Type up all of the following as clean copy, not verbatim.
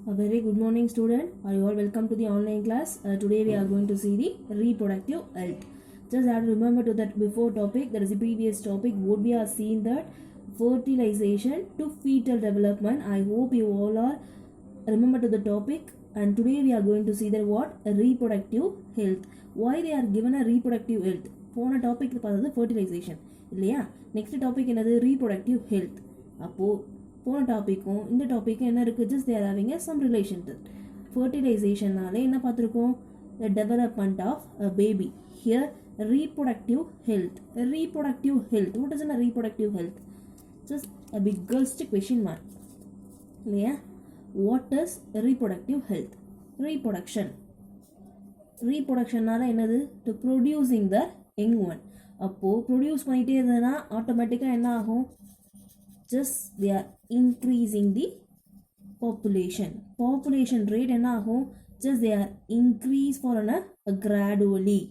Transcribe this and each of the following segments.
A very good morning, student. Are you all welcome to the online class? Today we are going to see the reproductive health. Just have to remember to that before topic, that is the previous topic, what we are seeing that fertilization to fetal development. I hope you all are remember to the topic. And today we are going to see that what reproductive health. Why they are given a reproductive health? போன topic பார்த்தது fertilization இல்லையா? Next topic என்னது reproductive health. அப்போது போன டாப்பிக்கும் இந்த டாப்பிக்கும் என்ன இருக்குது? Just there having some relation to ஃபர்டிலைசேஷனாலே என்ன பார்த்துருக்கோம்? The development of a baby. Here reproductive health. Reproductive health. What is a reproductive health? Just a biggest question mark. Yeah. What is reproductive health? Reproduction. Reproduction என்னது? To producing the young one. அப்போ produce பண்ணிகிட்டே இருந்ததுன்னா ஆட்டோமேட்டிக்காக என்ன ஆகும்? Just they are increasing the population. Population rate என்ன ஆகும்? Just they are increase for gradually.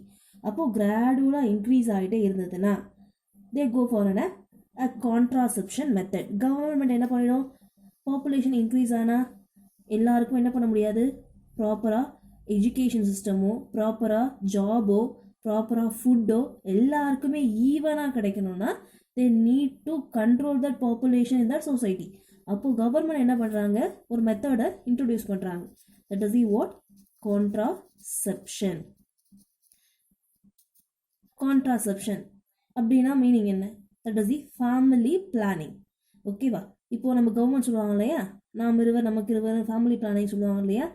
அப்போ கிராடுவலாக இன்க்ரீஸ் ஆகிட்டே இருந்ததுன்னா they go for a contraception method. Government என்ன பண்ணிடும்? பாப்புலேஷன் இன்க்ரீஸ் ஆனால் எல்லாருக்கும் என்ன பண்ண முடியாது? ப்ராப்பராக எஜுகேஷன் சிஸ்டமோ, ப்ராப்பராக ஜாபோ, ப்ராப்பராக ஃபுட்டோ எல்லாருக்குமே ஈவனாக கிடைக்கணும்னா they need to control that population in that society. அப்போது கவர்மெண்ட் என்ன பண்ணுறாங்க? ஒரு மெத்தடை இன்ட்ரடியூஸ் பண்ணுறாங்க. That is the what? Contraception. Contraception அப்படின்னா மீனிங் என்ன? That is the family planning. ஓகேவா? இப்போது நம்ம கவர்மெண்ட் சொல்லுவாங்க இல்லையா, நாம் இருவர் நமக்கு இருவர், ஃபேமிலி பிளானிங் சொல்லுவாங்க இல்லையா,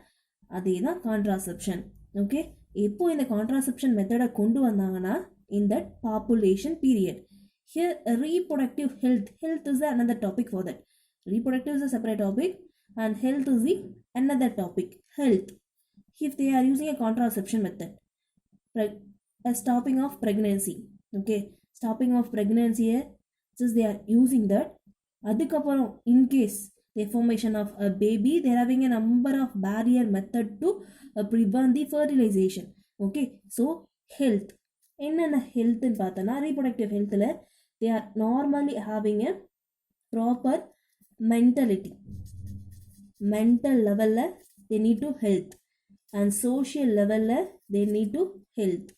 அதே தான் கான்ட்ராசெப்ஷன். ஓகே, எப்போ இந்த கான்ட்ராசெப்ஷன் மெத்தடை கொண்டு வந்தாங்கன்னா in that population period. Here reproductive health. Health is another topic for that. Reproductive is a separate topic and health is the another topic. Health. If they are using a contraception method, a stopping of pregnancy. Okay, stopping of pregnancy, just they are using that. அதுக்கப்புறம் in case the formation of a baby, they are having a number of barrier method to prevent the fertilization. Okay, so health. என்னென்ன ஹெல்த்னு பார்த்தோன்னா reproductive ஹெல்த்தில் they are normally having a proper mentality. Mental level they need to health and social level they need to health.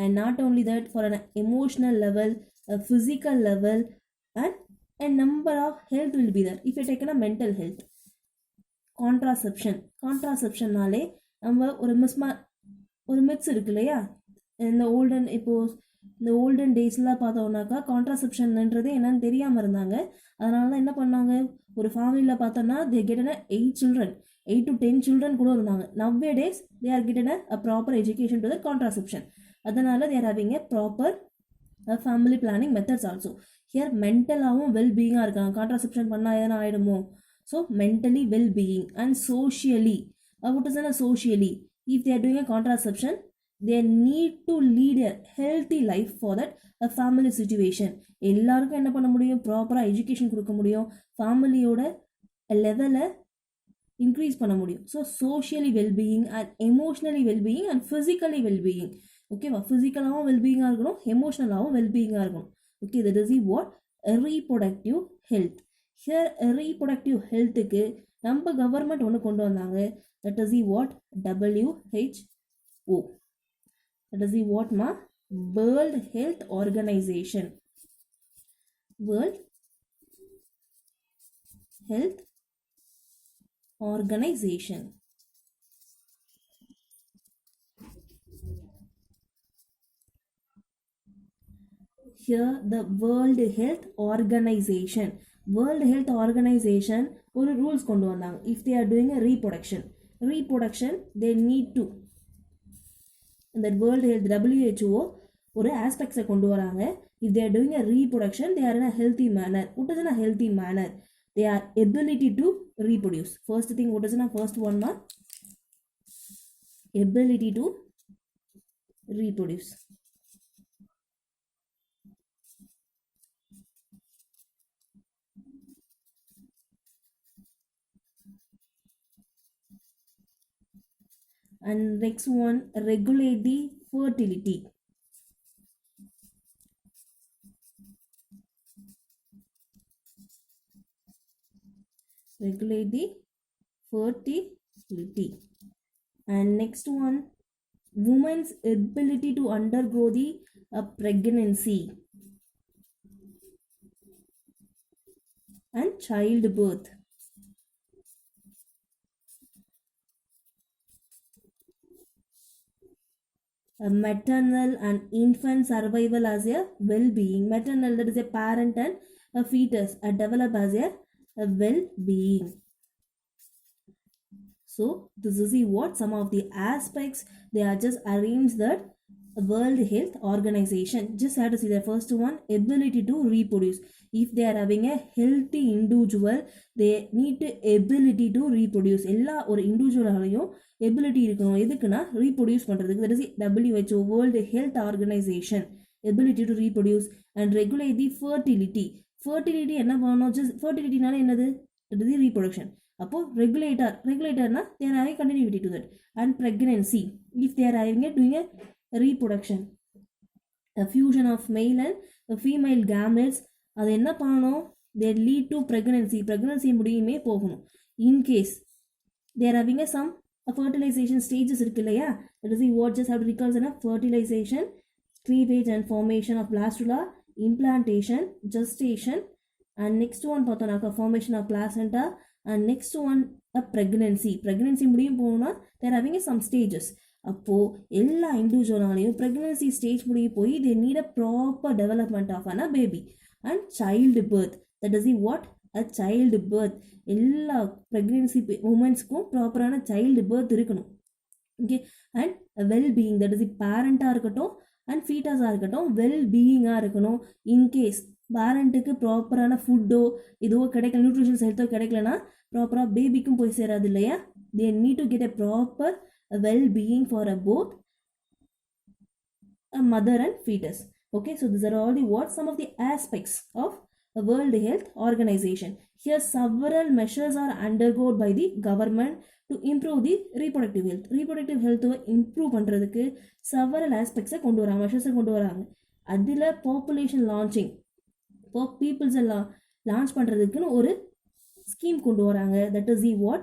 And not only that, for an emotional level, a physical level, and a number of health will be there. If you take a mental health, கான்ட்ராசெப்ஷன்னாலே நம்ம ஒரு myths இருக்கு இல்லையா? இந்த olden டேஸ்லாம் பார்த்தோம்னாக்கா கான்ட்ராசெப்ஷன்ன்றது என்னன்னு தெரியாமல் இருந்தாங்க. அதனால தான் என்ன பண்ணாங்க? ஒரு ஃபேமிலியில் பார்த்தோன்னா they get 8 children, 8 to 10 children கூட இருந்தாங்க. Nowadays they are get a proper education to the contraception. அதனால they are having a proper family planning methods also. Here மென்டலாகவும் வெல்பீயிங்காக இருக்காங்க. கான்ட்ராசெப்ஷன் பண்ணால் எதனா ஆகிடுமோ? So mentally wellbeing and socially. what is socially? If they are doing a contraception, they need to lead a healthy life for that a family situation. எல்லாருக்கும் என்ன பண்ண முடியும்? ப்ராப்பராக எஜுகேஷன் கொடுக்க முடியும், ஃபேமிலியோட லெவலை இன்க்ரீஸ் பண்ண முடியும். So socially wellbeing and emotionally wellbeing and physically wellbeing. ஓகேவா? ஃபிசிக்கலாகவும் வெல்பீயிங்காக இருக்கணும், எமோஷ்னலாகவும் வெல்பீயிங்காக இருக்கணும். Okay, that is what reproductive health. Here reproductive ஹெல்த்துக்கு நம்ம கவர்மெண்ட் ஒன்று கொண்டு வந்தாங்க. That is what? WHO. That is வாட்மா? World health organization. World health organization. Here the World Health Organization. World Health Organization ஒரு ரூல்ஸ் கொண்டு வந்தாங்க. If they are doing a reproduction they need to, இந்த World Health WHO ஒரு ஆஸ்பெக்ட்ஸை கொண்டு வராங்க. If they are doing a reproduction, they are in a healthy manner. What is in a healthy manner? They are ability to reproduce. First thing, what is in a first one ma? Ability to reproduce. And next one, regulate the fertility. Regulate the fertility. And next one, woman's ability to undergo the pregnancy and childbirth. Maternal and infant survival as a well-being. Maternal, that is a parent, and a fetus develop as a well-being. So this is the what some of the aspects they are just arranged that World Health Organization. Just have to see the first one, ability to reproduce. If they are having a healthy individual, they need to ability to reproduce. எல்லா ஒரு இண்டிவிஜுவலாலையும் ability இருக்கணும். எதுக்குன்னா reproduce பண்ணுறதுக்கு. That is WHO, world health organization. Ability to reproduce and regulate the fertility. Fertility என்ன பண்ணணும்? Just ஃபர்டிலிட்டினால என்னது? It is reproduction. அப்போ ரெகுலேட்டர்னா there having continuity to that. And pregnancy, if there having doing a reproduction, a fusion of male and female gametes, அது என்ன பண்ணணும்? they lead to pregnancy முடியுமே போகணும். in case they are having a some fertilization stages இருக்கு இல்லையா, that is the what just have to recall a fertilization, cleavage and formation of blastula, implantation, gestation, and next one பார்த்தோம்னாக்கா formation of placenta, and next one a pregnancy முடியும் போகணும்னா they are having some stages. அப்போது எல்லா இண்டிவிஜுவலாலையும் pregnancy stage முடிய போய் they need a proper development of an baby and child birth. That is the what a child birth. எல்லா pregnancy உமன்ஸ்க்கும் ப்ராப்பரான child birth இருக்கணும். Okay, and wellbeing, that is the பேரண்ட்டாக இருக்கட்டும் அண்ட் ஃபீட்டஸாக இருக்கட்டும் வெல்பீயிங்காக இருக்கணும். இன்கேஸ் பேரண்ட்டுக்கு ப்ராப்பரான ஃபுட்டோ இதுவோ கிடைக்கல, நியூட்ரிஷன்ஸ் ஹெல்த்தோ கிடைக்கலனா ப்ராப்பராக பேபிக்கும் போய் சேராது இல்லையா. They need to get a proper well-being for both a mother and fetus. Okay, so these are all the what some of the aspects of a World Health Organization. Here several measures are undergone by the government to improve the reproductive health. Reproductive health improve பண்றதுக்கு several aspects கொண்டு வராங்க, measures கொண்டு வராங்க. அதில் population launching, இப்போ peoples எல்லாம் launch பண்ணுறதுக்குன்னு ஒரு scheme கொண்டு வராங்க. that is the what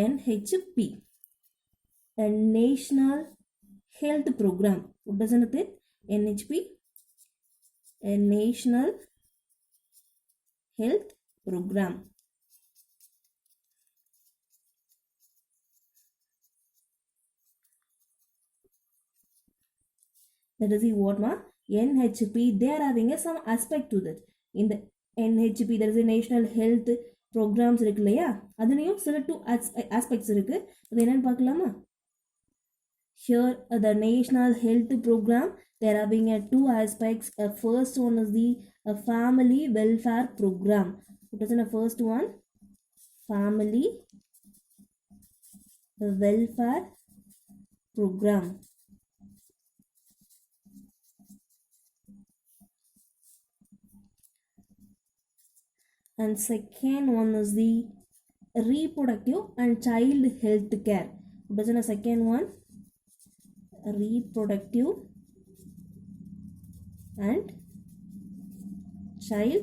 NHP, a National Health Program. What does it? NHP, a National Health Program. That is the what ma? NHP, they are having some aspect to that. In the NHP, there is a National Health Programs இருக்கு இல்லையா, அதுலேயும் சில 2 aspects இருக்கு. அது என்னன்னு பார்க்கலாமா? Here the National Health Program, they are having 2 aspects. First one is the Family Welfare Program. What is the first one? Family Welfare Program. And second one is the Reproductive and Child Health Care. What is the second one? Reproductive and child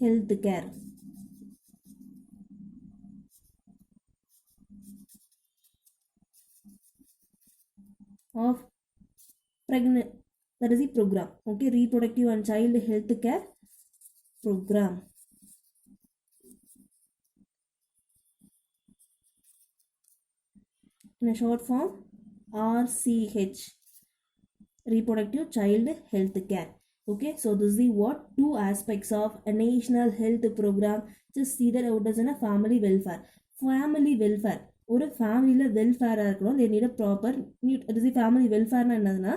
health care. Of pregnant, that is the program. Okay, reproductive and child health care program. In a short form, RCH, Reproductive Child Health Care. Okay, so this is the what 2 aspects of a National Health Program. Just see that what is in a family welfare. Family welfare, ஒரு ஃபேமிலியில் வெல்ஃபேராக இருக்கணும். they need a proper that is the family welfareனா என்னதுன்னா,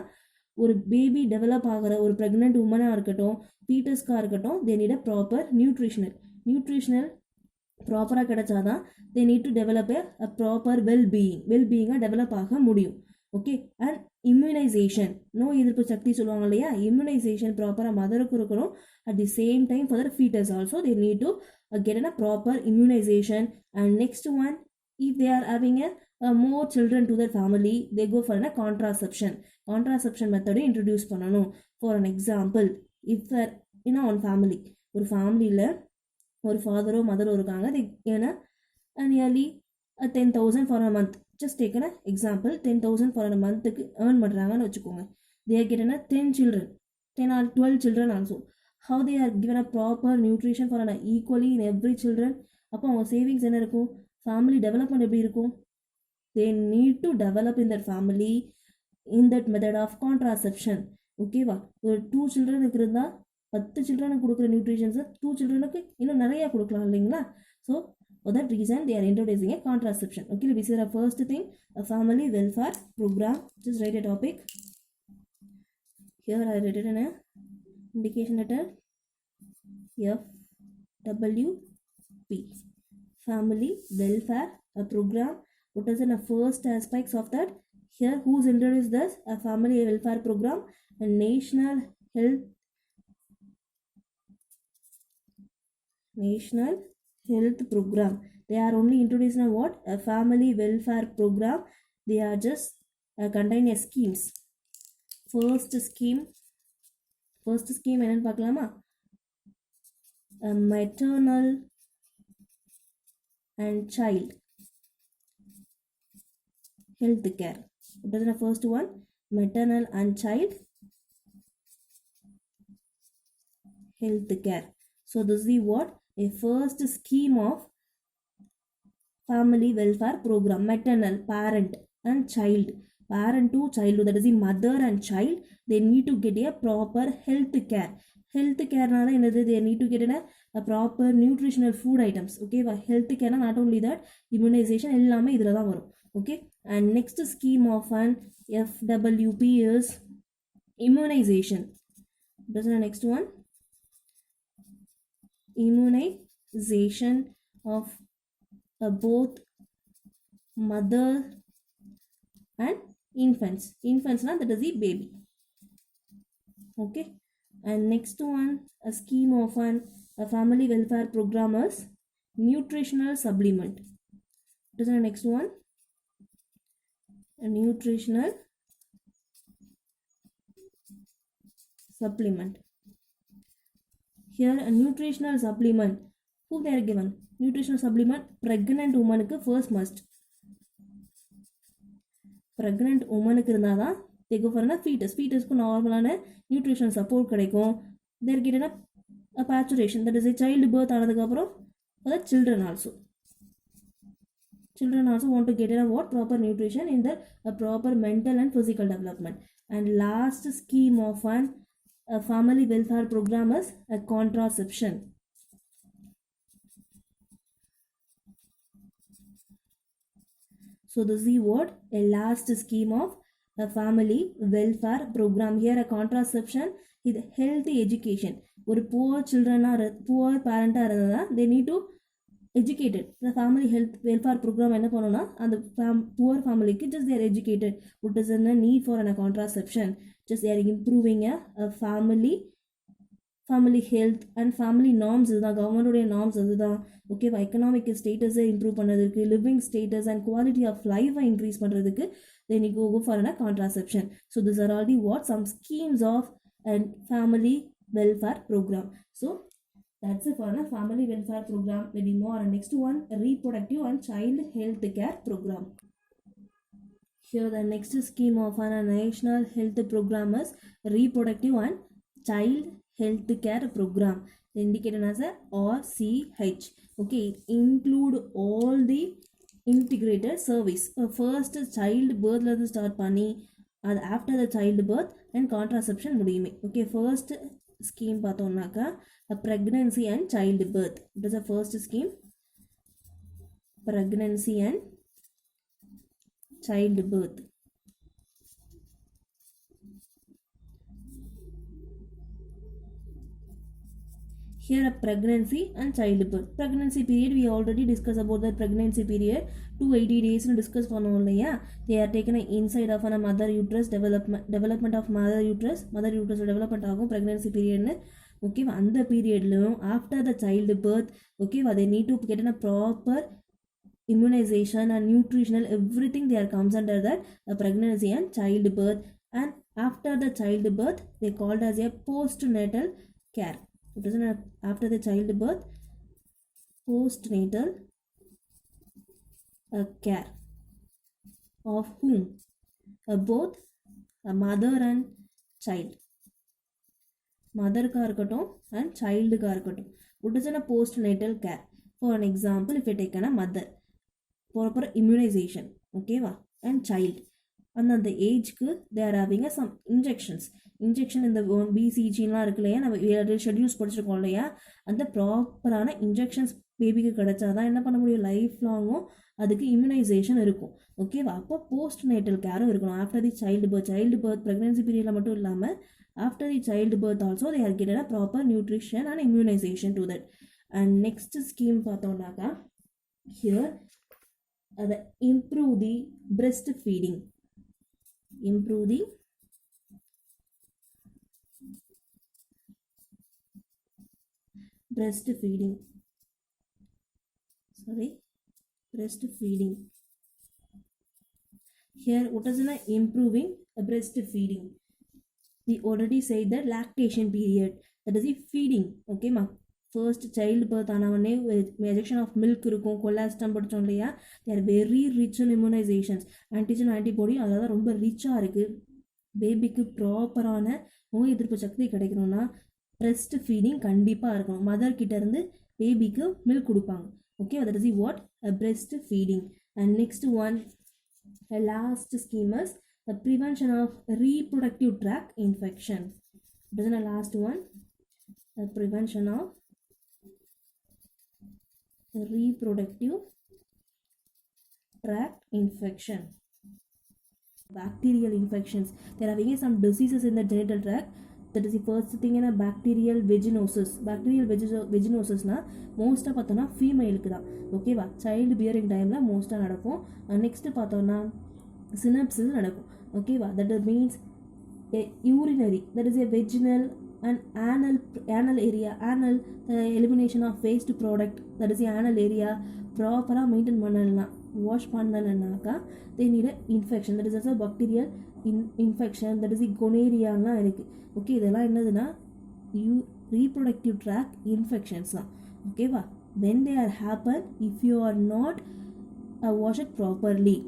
ஒரு baby develop ஆகிற ஒரு pregnant உமனாக இருக்கட்டும், ஃபீட்டஸ்க்காக இருக்கட்டும், they need a proper nutritional ப்ராப்பராக கிடைச்சாதான் they need to develop a proper well-being develop ஆக முடியும். ஓகே, அண்ட் இம்யூனைசேஷன், நோய் எதிர்ப்பு சக்தி சொல்லுவாங்க இல்லையா, இம்யூனைசேஷன் ப்ராப்பராக மதருக்கு இருக்கணும். At the same time for their foetus also they need to get a proper immunization. And next one, if they are having more children to their family, they go for a contraception method introduce பண்ணணும். For an example, if on family, ஒரு ஃபேமிலியில் ஒரு ஃபாதரோ மதரோ இருக்காங்க, ஏன்னா and yearly 10,000 for a month. Just take an example, 10,000 for a month earn பண்ணுறாங்கன்னு வச்சுக்கோங்க. They are getting 10 children, 10 or 12 children also. How they are given a proper nutrition for an equally in every children. அப்போ அவங்க savings என்ன இருக்கும், family development எப்படி இருக்கும்? They need to develop in their family in that method of contraception. ஓகேவா? ஒரு 2 சில்ட்ரனுக்கு இருந்தால் 10 சில்ட்ரனுக்கு கொடுக்குற நியூட்ரிஷன்ஸை 2 சில்ட்ரனுக்கு இன்னும் நிறையா கொடுக்கலாம் இல்லைங்களா? So for that reason they are introducing a contraception. Okay, this is the first thing, a family welfare program. Just write a topic. Here I write it in a indication letter FWP, family welfare a program. What is the first aspects of that? Here who's introduced this? A family welfare program, a national health program. They are only introducing what? A family welfare program. They are just contain a schemes. First scheme என்னன்னு பார்க்கலாமா? Maternal and child health care. What is the first one? Maternal and child health care. So this is what? A first scheme of family welfare program. Maternal, parent and child, parent to child, that is the mother and child, they need to get a proper health care. Health care na enadhu, they need to get a proper nutritional food items. Okay, health care na not only that, immunization ellame idhula da varum. Okay, and next scheme of an FWP is immunization. This is the next one, immunization of both mother and infants. Infants na, that is the baby. Okay, and next one, a scheme of a family welfare program is nutritional supplement. What is the next one? A nutritional supplement. Here a nutritional supplement, who they are given? Nutritional supplement, pregnant woman ku first must. Pregnant woman ku irundha da they go for a fetus ku normal nutritional support கிடைக்கும். They are getting a paturation, that is a child birth ஆனதுக்கு அப்புறம் for the children also want to get a what? Proper nutrition in the proper mental and physical development. And last scheme of a family welfare program is a contraception. So this is what? A last scheme of a family welfare program. Here a contraception is healthy education. ஒரு poor children or poor parent they need to educated. The family health welfare program என்ன பண்ணுனா அந்த poor family க்கு just they are educated what is the need for a contraception. Just they are improving a family health and family norms. இதுதான் கவர்மெண்டோடைய norms. அதுதான் ஓகேவா? Economic ஸ்டேட்டஸை improve பண்ணுறதுக்கு, living status and quality of லைஃபை increase பண்ணுறதுக்கு then you go for a contraception. So these are all the what? Some schemes of a family welfare program. So that's it for a family welfare program. Maybe more. Next one, reproductive and child health care program. Here the next scheme of a national health program is reproductive and child health care program, indicated as a RCH. Okay, include all the integrated service. First child birth la start panni and after the child birth and contraception mudiyume. Okay, first scheme pathomnaka a pregnancy and child birth. It is the first scheme, pregnancy and child birth. Here a pregnancy and childbirth. Pregnancy period we already discussed about the pregnancy period. 280 days nu discuss பண்ணோம் இல்லையா? They are taken inside of a mother uterus, development of mother uterus development ஆகும் pregnancy period னு. Okay, அந்த பீரியட்லயும் after the child birth, okay, they need to get a proper immunization and nutritional everything they are comes under that pregnancy and childbirth. And after the childbirth they called as a postnatal care. It is after the childbirth, postnatal care of whom? Both a mother and child. மதருக்காக இருக்கட்டும் and சைல்டுக்காக இருக்கட்டும். what is in a postnatal care? for an example, if you take a mother, proper immunization, ஓகேவா, and child அந்த ஏஜ்க்கு தேர் having some injection இந்த பிசிஜிலாம் இருக்கு இல்லையா, நம்ம schedules படிச்சிருக்கோம் இல்லையா, அந்த ப்ராப்பரான இன்ஜெக்ஷன்ஸ் பேபிக்கு கிடைச்சாதான் என்ன பண்ண முடியும், லைஃப் லாங்கும் அதுக்கு இம்யூனைசேஷன் இருக்கும். ஓகேவா, அப்போ போஸ்ட் நேட்டல் கேரும் இருக்கணும். After the child birth pregnancy பீரியடில் மட்டும் இல்லாமல் after the child birth also they are கெட்டட் a proper nutrition and immunisation to that. And next scheme பார்த்தோம்னாக்கா ஹியர் அதை improve the breastfeeding. Improve the breastfeeding. Breastfeeding. Here, what is improving breastfeeding? We already said that lactation period. That is the feeding. Okay, ma. First child birth ஆனவொடனே ejection of milk இருக்கும், colostrum படித்தோம் இல்லையா, there very rich in immunizations. Antigen antibody அதெல்லாம் ரொம்ப ரிச்சாக இருக்குது. பேபிக்கு ப்ராப்பரான நோய் எதிர்ப்பு சக்தி கிடைக்கணும்னா பிரஸ்ட் ஃபீடிங் கண்டிப்பாக இருக்கணும். மதர் கிட்டேருந்து பேபிக்கு மில்க் கொடுப்பாங்க. Okay, that is what breast feeding. And next one last scheme is the prevention of reproductive tract infection. This is the last one, the prevention of reproductive tract infection. Bacterial infections, there are having some diseases in the genital tract. That is the first thing in a bacterial vaginosis. Bacterial vaginosis na most of pathona female ku da. Okay va, child bearing time la most nadakum. Next pathona synapses nadakum. Okay va, that means a urinary, that is a vaginal and anal area, elimination of waste product, that is the anal area proper maintain பண்ணலனா wash பண்ணலனாக்கா they need a infection, that is also bacterial infection, that is the gonorrhea லாம் இருக்கு. Okay, இதெல்லாம் என்னதுன்னா reproductive tract infections தான். ஓகேவா, when they are happen if you are not wash it properly,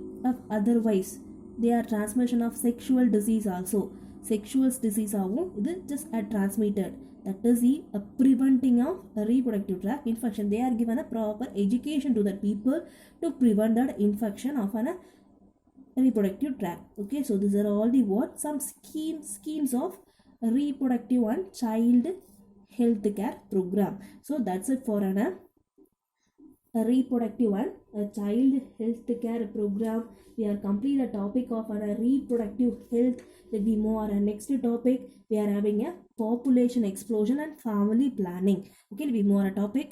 otherwise they are transmission of sexual disease also. Sexual disease ஆகும் இது just are transmitted. That is the preventing of reproductive tract infection. They are given a proper education to the people to prevent that infection of a reproductive tract. Okay, so these are all the what some schemes of reproductive and child health care program. So that's it for a reproductive and a child health care program. We are complete the topic of a reproductive health. Will be more. And next topic we are having a population explosion and family planning. Okay, will be more a topic.